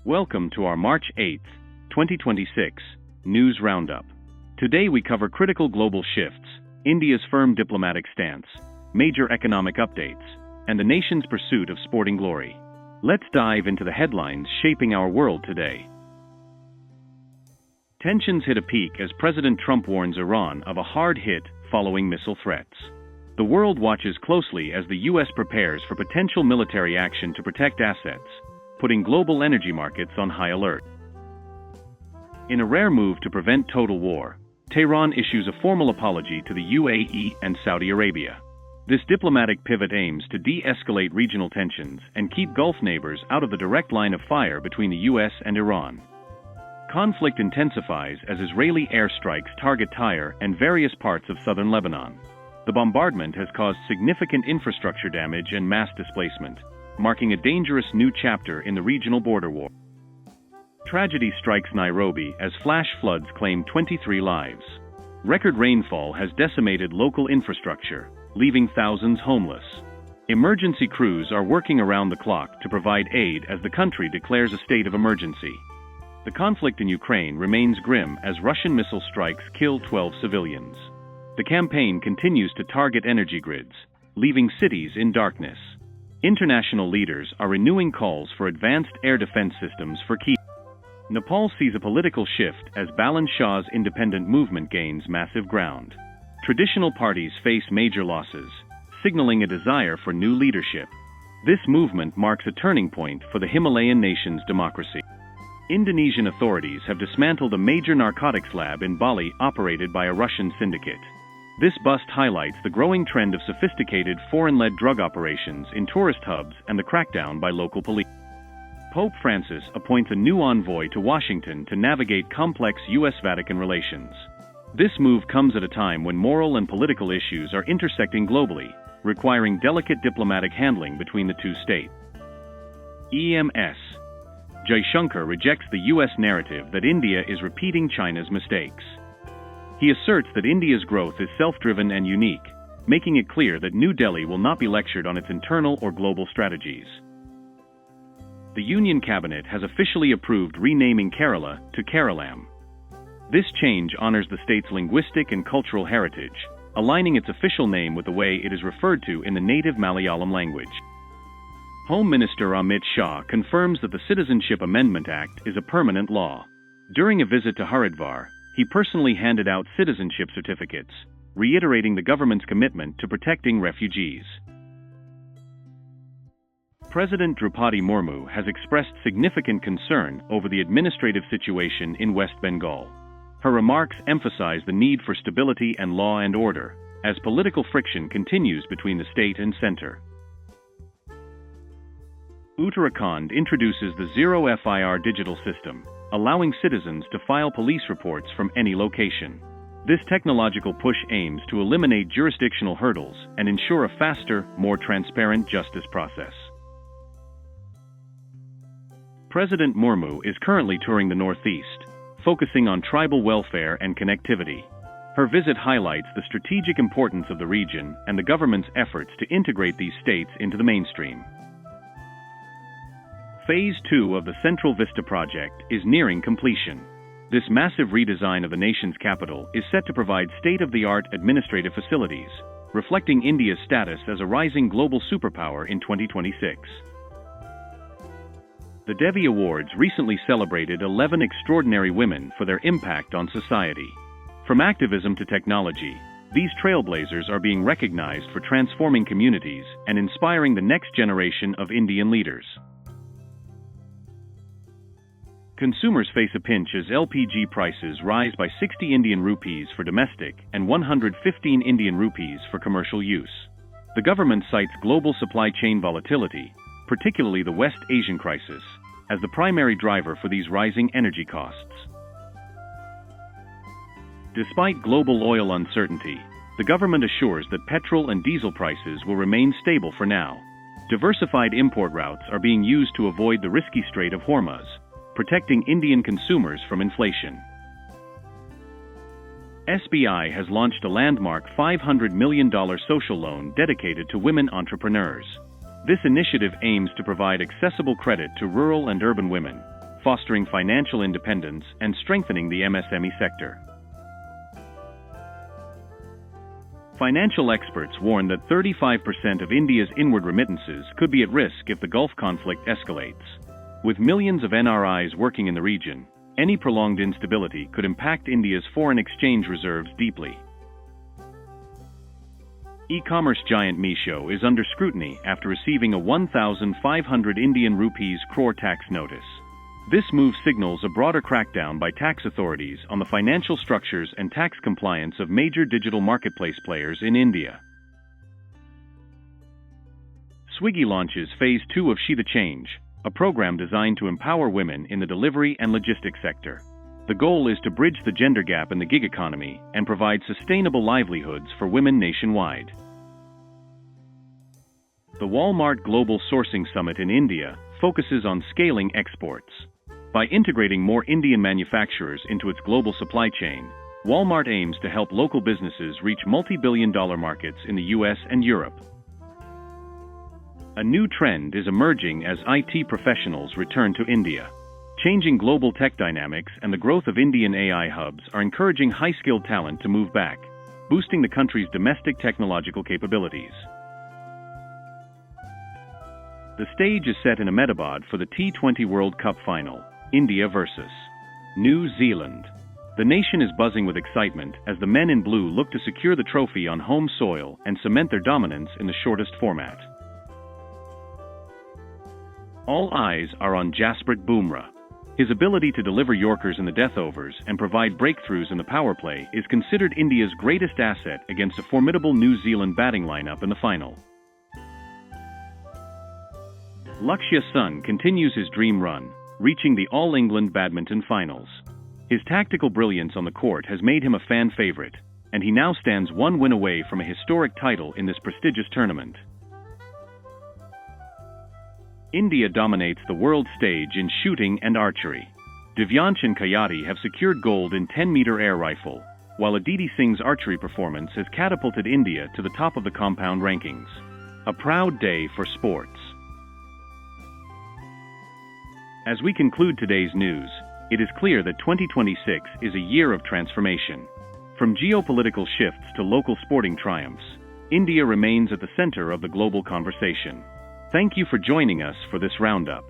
Welcome to our March 8, 2026, News Roundup. Today we cover critical global shifts, India's firm diplomatic stance, major economic updates, and the nation's pursuit of sporting glory. Let's dive into the headlines shaping our world today. Tensions hit a peak as President Trump warns Iran of a hard hit following missile threats. The world watches closely as the U.S. prepares for potential military action to protect assets, putting global energy markets on high alert. In a rare move to prevent total war, Tehran issues a formal apology to the UAE and Saudi Arabia. This diplomatic pivot aims to de-escalate regional tensions and keep Gulf neighbors out of the direct line of fire between the U.S. and Iran. Conflict intensifies as Israeli airstrikes target Tyre and various parts of southern Lebanon. The bombardment has caused significant infrastructure damage and mass displacement, marking a dangerous new chapter in the regional border war. Tragedy strikes Nairobi as flash floods claim 23 lives. Record rainfall has decimated local infrastructure, leaving thousands homeless. Emergency crews are working around the clock to provide aid as the country declares a state of emergency. The conflict in Ukraine remains grim as Russian missile strikes kill 12 civilians. The campaign continues to target energy grids, leaving cities in darkness. International leaders are renewing calls for advanced air defense systems for Kyiv. Nepal sees a political shift as Balan Shah's independent movement gains massive ground. Traditional parties face major losses, signaling a desire for new leadership. This movement marks a turning point for the Himalayan nation's democracy. Indonesian authorities have dismantled a major narcotics lab in Bali operated by a Russian syndicate. This bust highlights the growing trend of sophisticated foreign-led drug operations in tourist hubs and the crackdown by local police. Pope Francis appoints a new envoy to Washington to navigate complex U.S.-Vatican relations. This move comes at a time when moral and political issues are intersecting globally, requiring delicate diplomatic handling between the two states. EMS. Jaishankar rejects the U.S. narrative that India is repeating China's mistakes. He asserts that India's growth is self-driven and unique, making it clear that New Delhi will not be lectured on its internal or global strategies. The Union Cabinet has officially approved renaming Kerala to Keralam. This change honors the state's linguistic and cultural heritage, aligning its official name with the way it is referred to in the native Malayalam language. Home Minister Amit Shah confirms that the Citizenship Amendment Act is a permanent law. During a visit to Haridwar, he personally handed out citizenship certificates, reiterating the government's commitment to protecting refugees. President Draupadi Murmu has expressed significant concern over the administrative situation in West Bengal. Her remarks emphasize the need for stability and law and order, as political friction continues between the state and center. Uttarakhand introduces the Zero FIR digital system, allowing citizens to file police reports from any location. This technological push aims to eliminate jurisdictional hurdles and ensure a faster, more transparent justice process. President Murmu is currently touring the Northeast, focusing on tribal welfare and connectivity. Her visit highlights the strategic importance of the region and the government's efforts to integrate these states into the mainstream. Phase 2 of the Central Vista project is nearing completion. This massive redesign of the nation's capital is set to provide state-of-the-art administrative facilities, reflecting India's status as a rising global superpower in 2026. The Devi Awards recently celebrated 11 extraordinary women for their impact on society. From activism to technology, these trailblazers are being recognized for transforming communities and inspiring the next generation of Indian leaders. Consumers face a pinch as LPG prices rise by 60 Indian rupees for domestic and 115 Indian rupees for commercial use. The government cites global supply chain volatility, particularly the West Asian crisis, as the primary driver for these rising energy costs. Despite global oil uncertainty, the government assures that petrol and diesel prices will remain stable for now. Diversified import routes are being used to avoid the risky Strait of Hormuz, protecting Indian consumers from inflation. SBI has launched a landmark $500 million social loan dedicated to women entrepreneurs. This initiative aims to provide accessible credit to rural and urban women, fostering financial independence and strengthening the MSME sector. Financial experts warn that 35% of India's inward remittances could be at risk if the Gulf conflict escalates. With millions of NRIs working in the region, any prolonged instability could impact India's foreign exchange reserves deeply. E-commerce giant Meesho is under scrutiny after receiving a 1,500 Indian rupees crore tax notice. This move signals a broader crackdown by tax authorities on the financial structures and tax compliance of major digital marketplace players in India. Swiggy launches Phase 2 of She the Change, a program designed to empower women in the delivery and logistics sector. The goal is to bridge the gender gap in the gig economy and provide sustainable livelihoods for women nationwide. The Walmart Global Sourcing Summit in India focuses on scaling exports. By integrating more Indian manufacturers into its global supply chain, Walmart aims to help local businesses reach multi-billion-dollar markets in the US and Europe. A new trend is emerging as IT professionals return to India. Changing global tech dynamics and the growth of Indian AI hubs are encouraging high-skilled talent to move back, boosting the country's domestic technological capabilities. The stage is set in Ahmedabad for the T20 World Cup final, India versus New Zealand. The nation is buzzing with excitement as the men in blue look to secure the trophy on home soil and cement their dominance in the shortest format. All eyes are on Jasprit Bumrah. His ability to deliver Yorkers in the death overs and provide breakthroughs in the power play is considered India's greatest asset against a formidable New Zealand batting lineup in the final. Lakshya Sen continues his dream run, reaching the All England Badminton Finals. His tactical brilliance on the court has made him a fan favorite, and he now stands one win away from a historic title in this prestigious tournament. India dominates the world stage in shooting and archery. Divyansh and Kayati have secured gold in 10-meter air rifle, while Aditi Singh's archery performance has catapulted India to the top of the compound rankings. A proud day for sports. As we conclude today's news, it is clear that 2026 is a year of transformation. From geopolitical shifts to local sporting triumphs, India remains at the center of the global conversation. Thank you for joining us for this roundup.